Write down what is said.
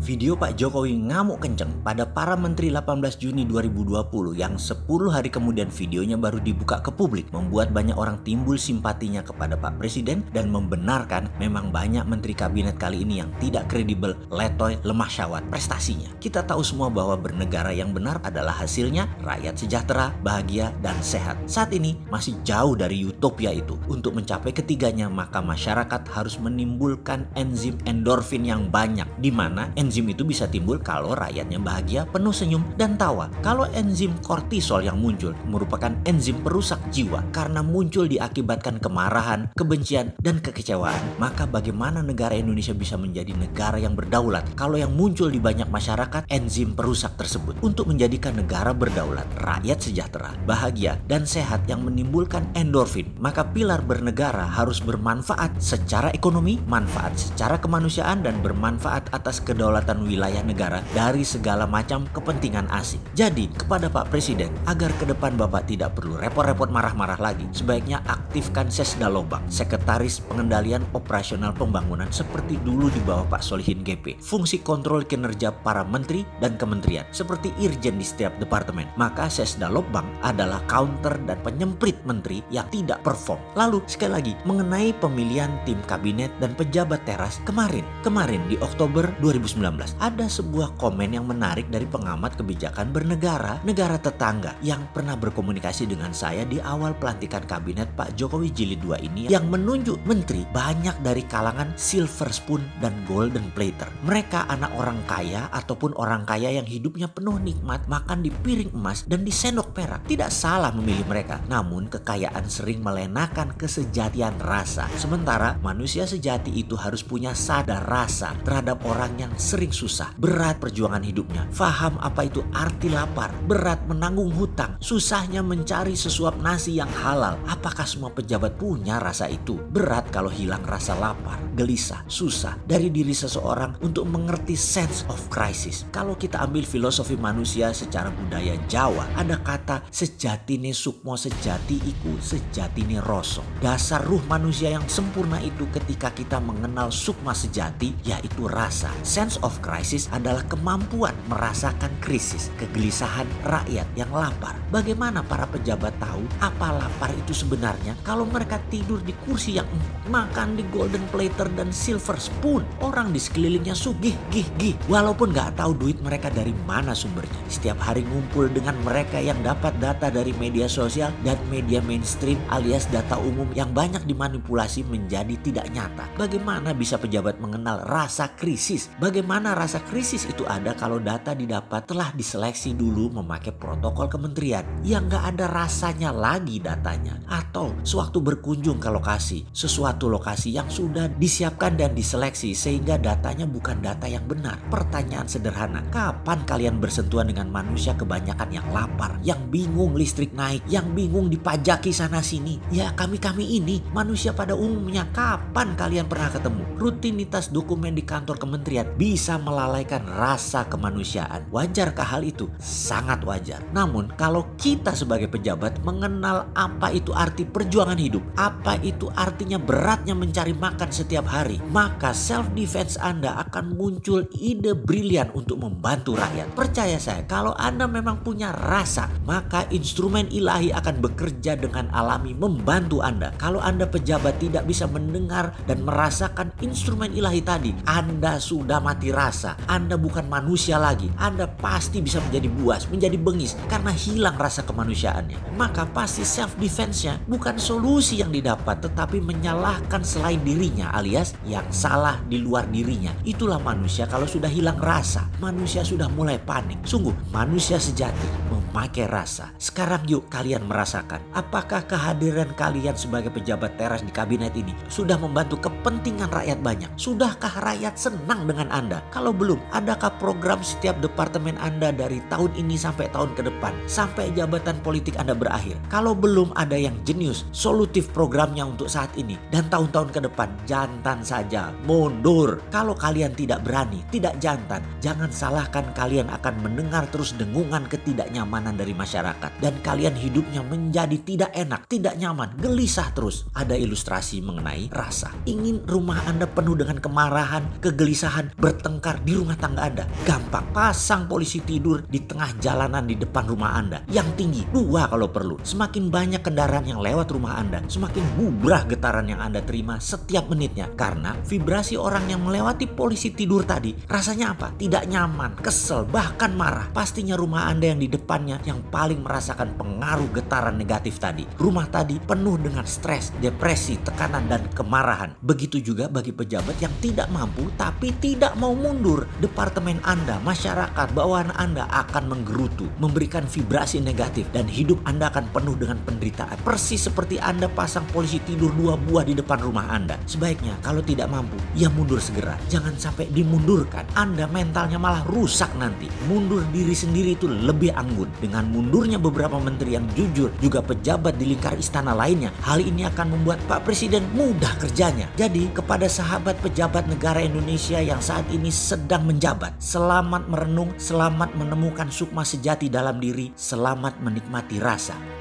Video Pak Jokowi ngamuk kenceng pada para menteri 18 Juni 2020 yang 10 hari kemudian videonya baru dibuka ke publik membuat banyak orang timbul simpatinya kepada Pak Presiden dan membenarkan memang banyak menteri kabinet kali ini yang tidak kredibel, letoy, lemah syawat prestasinya. Kita tahu semua bahwa bernegara yang benar adalah hasilnya rakyat sejahtera, bahagia, dan sehat. Saat ini masih jauh dari utopia itu. Untuk mencapai ketiganya maka masyarakat harus menimbulkan enzim endorfin yang banyak, di mana enzim itu bisa timbul kalau rakyatnya bahagia, penuh senyum, dan tawa. Kalau enzim kortisol yang muncul merupakan enzim perusak jiwa karena muncul diakibatkan kemarahan, kebencian, dan kekecewaan. Maka bagaimana negara Indonesia bisa menjadi negara yang berdaulat kalau yang muncul di banyak masyarakat enzim perusak tersebut? Untuk menjadikan negara berdaulat, rakyat sejahtera, bahagia, dan sehat yang menimbulkan endorfin, maka pilar bernegara harus bermanfaat secara ekonomi, manfaat secara kemanusiaan, dan bermanfaat atas kedaulatan wilayah negara dari segala macam kepentingan asing. Jadi kepada Pak Presiden, agar ke depan Bapak tidak perlu repot-repot marah-marah lagi, sebaiknya aktifkan Sesda Lobang, Sekretaris Pengendalian Operasional Pembangunan seperti dulu di bawah Pak Solihin GP. Fungsi kontrol kinerja para menteri dan kementerian seperti irjen di setiap departemen. Maka Sesda Lobang adalah counter dan penyemprit menteri yang tidak perform. Lalu sekali lagi mengenai pemilihan tim kabinet dan pejabat teras kemarin di Oktober 2019 ada sebuah komen yang menarik dari pengamat kebijakan bernegara, negara tetangga yang pernah berkomunikasi dengan saya di awal pelantikan kabinet Pak Jokowi Jilid 2 ini, yang menunjuk menteri banyak dari kalangan silver spoon dan golden plater. Mereka anak orang kaya ataupun orang kaya yang hidupnya penuh nikmat, makan di piring emas dan di sendok perak. Tidak salah memilih mereka, namun kekayaan sering melenakan kesejatian rasa. Sementara manusia sejati itu harus punya sadar rasa terhadap orang yang sering susah, berat perjuangan hidupnya, faham apa itu arti lapar, berat menanggung hutang, susahnya mencari sesuap nasi yang halal. Apakah semua pejabat punya rasa itu? Berat kalau hilang rasa lapar, gelisah, susah dari diri seseorang untuk mengerti sense of crisis. Kalau kita ambil filosofi manusia secara budaya Jawa, ada kata sejatine sukmo sejati iku sejatine rasa. Dasar ruh manusia yang sempurna itu ketika kita mengenal sukma sejati, yaitu rasa. Sense of crisis adalah kemampuan merasakan krisis, kegelisahan rakyat yang lapar. Bagaimana para pejabat tahu apa lapar itu sebenarnya kalau mereka tidur di kursi yang makan di golden plater dan silver spoon? Orang di sekelilingnya sugih gih, walaupun nggak tahu duit mereka dari mana sumbernya. Setiap hari ngumpul dengan mereka yang dapat data dari media sosial dan media mainstream alias data umum yang banyak dimanipulasi menjadi tidak nyata. Bagaimana bisa pejabat mengenal rasa krisis? Bagaimana rasa krisis itu ada kalau data didapat telah diseleksi dulu memakai protokol kementerian yang nggak ada rasanya lagi datanya? Atau sewaktu berkunjung ke lokasi, sesuatu lokasi yang sudah disiapkan dan diseleksi sehingga datanya bukan data yang benar. Pertanyaan sederhana, kapan kalian bersentuhan dengan manusia kebanyakan yang lapar, yang bingung listrik naik, yang bingung dipajaki sana sini? Ya kami ini manusia pada umumnya. Kapan kalian pernah ketemu? Rutinitas dokumen di kantor kementerian bisa melalaikan rasa kemanusiaan. Wajarkah hal itu? Sangat wajar. Namun kalau kita sebagai pejabat mengenal apa itu arti perjuangan hidup, apa itu artinya beratnya mencari makan setiap hari, maka self defense Anda akan muncul ide brilian untuk membantu rakyat. Percaya saya, kalau Anda memang punya rasa, maka instrumen ilahi akan bekerja dengan alami membantu Anda. Kalau Anda pejabat tidak bisa mendengar dan merasakan instrumen ilahi tadi, Anda sudah mati rasa. Anda bukan manusia lagi. Anda pasti bisa menjadi buas, menjadi bengis karena hilang rasa kemanusiaannya. Maka pasti self defense-nya bukan solusi yang didapat, tetapi menyalahkan selain dirinya alias yang salah di luar dirinya. Itulah manusia kalau sudah hilang rasa. Manusia sudah mulai panik. Sungguh manusia sejati memakai rasa. Sekarang yuk kalian merasakan, apakah kehadiran kalian sebagai pejabat teras di kabinet ini sudah membantu kepentingan rakyat banyak? Sudahkah rakyat senang dengan Anda? Kalau belum, adakah program setiap departemen Anda dari tahun ini sampai tahun ke depan, sampai jabatan politik Anda berakhir? Kalau belum ada yang jenius, solutif programnya untuk saat ini dan tahun-tahun ke depan, jantan saja, mundur. Kalau kalian tidak berani, tidak jantan, jangan salahkan kalian akan mendengar terus dengungan ketidaknyamanan dari masyarakat dan kalian hidupnya menjadi tidak enak, tidak nyaman, gelisah terus. Ada ilustrasi mengenai rasa. Ingin rumah Anda penuh dengan kemarahan, kegelisahan, bertengkar bertengkar di rumah tangga Anda? Gampang, pasang polisi tidur di tengah jalanan di depan rumah Anda. Yang tinggi, 2 kalau perlu. Semakin banyak kendaraan yang lewat rumah Anda, semakin bubrah getaran yang Anda terima setiap menitnya. Karena vibrasi orang yang melewati polisi tidur tadi, rasanya apa? Tidak nyaman, kesel, bahkan marah. Pastinya rumah Anda yang di depannya yang paling merasakan pengaruh getaran negatif tadi. Rumah tadi penuh dengan stres, depresi, tekanan, dan kemarahan. Begitu juga bagi pejabat yang tidak mampu tapi tidak mau mundur. Departemen Anda, masyarakat, bawahan Anda akan menggerutu, memberikan vibrasi negatif, dan hidup Anda akan penuh dengan penderitaan. Persis seperti Anda pasang polisi tidur 2 buah di depan rumah Anda. Sebaiknya kalau tidak mampu, ya mundur segera. Jangan sampai dimundurkan. Anda mentalnya malah rusak nanti. Mundur diri sendiri itu lebih anggun. Dengan mundurnya beberapa menteri yang jujur, juga pejabat di lingkar istana lainnya, hal ini akan membuat Pak Presiden mudah kerjanya. Jadi kepada sahabat pejabat negara Indonesia yang saat ini sedang menjabat, selamat merenung, selamat menemukan sukma sejati dalam diri, selamat menikmati rasa.